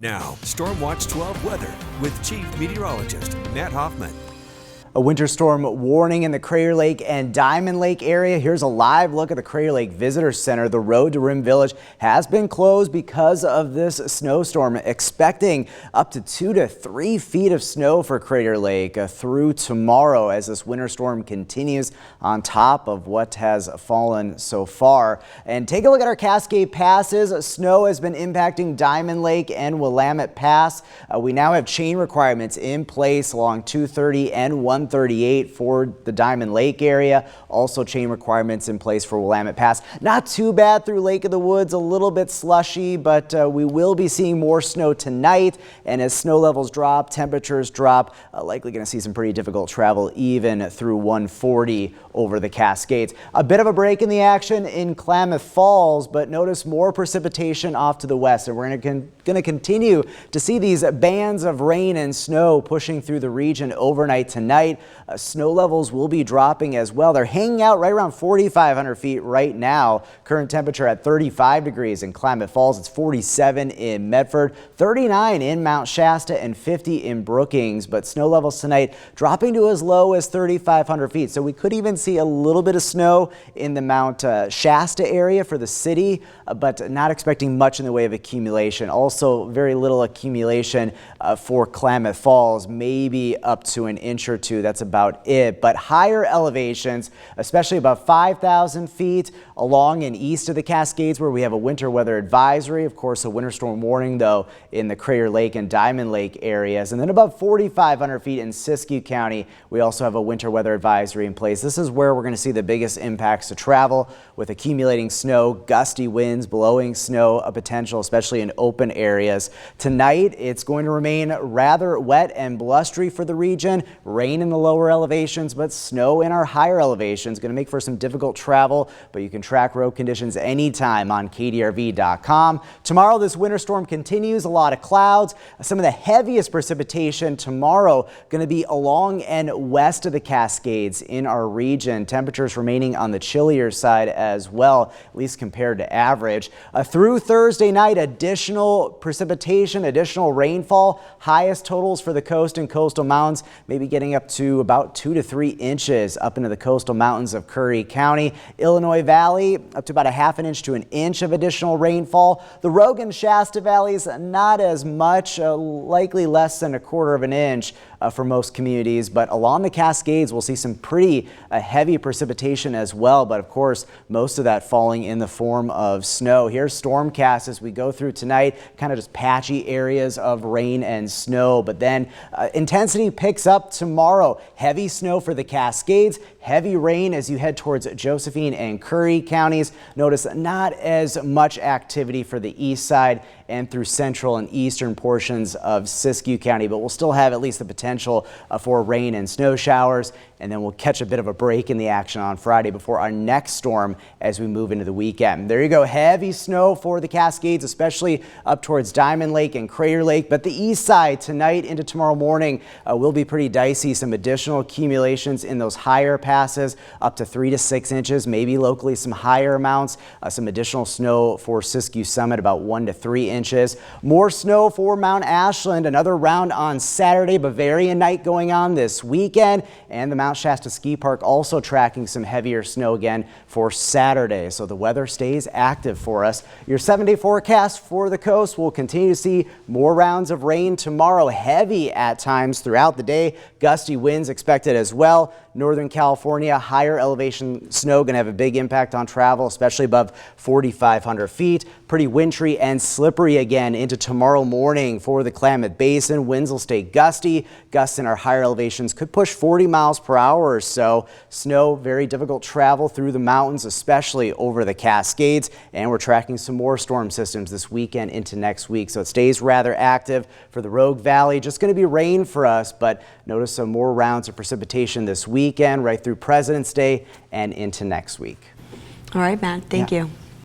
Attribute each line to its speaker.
Speaker 1: Now, Storm Watch 12 weather with Chief Meteorologist Matt Hoffman.
Speaker 2: A winter storm warning in the Crater Lake and Diamond Lake area. Here's a live look at the Crater Lake Visitor Center. The road to Rim Village has been closed because of this snowstorm. Expecting up to 2 to 3 feet of snow for Crater Lake through tomorrow as this winter storm continues on top of what has fallen so far. And take a look at our Cascade passes. Snow has been impacting Diamond Lake and Willamette Pass. We now have chain requirements in place along 230 and 138 for the Diamond Lake area. Also chain requirements in place for Willamette Pass. Not too bad through Lake of the Woods, a little bit slushy, but we will be seeing more snow tonight. And as snow levels drop, temperatures drop, likely going to see some pretty difficult travel even through 140 over the Cascades. A bit of a break in the action in Klamath Falls, but notice more precipitation off to the west. And we're going to continue to see these bands of rain and snow pushing through the region overnight tonight. Snow levels will be dropping as well. They're hanging out right around 4,500 feet right now. Current temperature at 35 degrees in Klamath Falls. It's 47 in Medford, 39 in Mount Shasta, and 50 in Brookings. But snow levels tonight dropping to as low as 3,500 feet. So we could even see a little bit of snow in the Mount Shasta area for the city, but not expecting much in the way of accumulation. Also very little accumulation for Klamath Falls, maybe up to an inch or two. That's about it. But higher elevations, especially above 5,000 feet along and east of the Cascades, where we have a winter weather advisory. Of course, a winter storm warning, though, in the Crater Lake and Diamond Lake areas. And then above 4,500 feet in Siskiyou County, we also have a winter weather advisory in place. This is where we're going to see the biggest impacts to travel, with accumulating snow, gusty winds, blowing snow, a potential, especially in open areas. Tonight, it's going to remain rather wet and blustery for the region. Rain in the lower elevations, but snow in our higher elevations. Going to make for some difficult travel, but you can track road conditions anytime on KDRV.com. Tomorrow, this winter storm continues. A lot of clouds. Some of the heaviest precipitation tomorrow going to be along and west of the Cascades in our region. Temperatures remaining on the chillier side as well, at least compared to average. Through Thursday night, additional precipitation, additional rainfall. Highest totals for the coast and coastal mountains, maybe getting up to about 2 to 3 inches up into the coastal mountains of Curry County. Illinois Valley up to about a half an inch to an inch of additional rainfall. The Rogue and Shasta valleys, not as much, likely less than a quarter of an inch for most communities, but along the Cascades we'll see some pretty heavy precipitation as well, but of course most of that falling in the form of snow. Here's stormcast as we go through tonight, kind of just patchy areas of rain and snow, but then intensity picks up tomorrow. Heavy snow for the Cascades, heavy rain as you head towards Josephine and Curry counties. Notice not as much activity for the east side and through central and eastern portions of Siskiyou County, but we'll still have at least the potential for rain and snow showers, and then we'll catch a bit of a break in the action on Friday before our next storm as we move into the weekend. There you go, heavy snow for the Cascades, especially up towards Diamond Lake and Crater Lake, but the east side tonight into tomorrow morning will be pretty dicey. Some additional accumulations in those higher passes, up to 3 to 6 inches, maybe locally some higher amounts, some additional snow for Siskiyou Summit, about 1 to 3 inches. More snow for Mount Ashland, another round on Saturday. Bavarian night going on this weekend, and the Mount Shasta Ski Park also tracking some heavier snow again for Saturday. So the weather stays active for us. Your 7-day forecast for the coast will continue to see more rounds of rain tomorrow, heavy at times throughout the day. Gusty winds expected as well. Northern California, higher elevation snow going to have a big impact on travel, especially above 4,500 feet. Pretty wintry and slippery again into tomorrow morning for the Klamath Basin. Winds will stay gusty. Gusts in our higher elevations could push 40 miles per hour or so. Snow, very difficult travel through the mountains, especially over the Cascades. And we're tracking some more storm systems this weekend into next week. So it stays rather active for the Rogue Valley. Just going to be rain for us, but notice some more rounds of precipitation this weekend right through President's Day and into next week.
Speaker 3: All right, Matt. Thank you.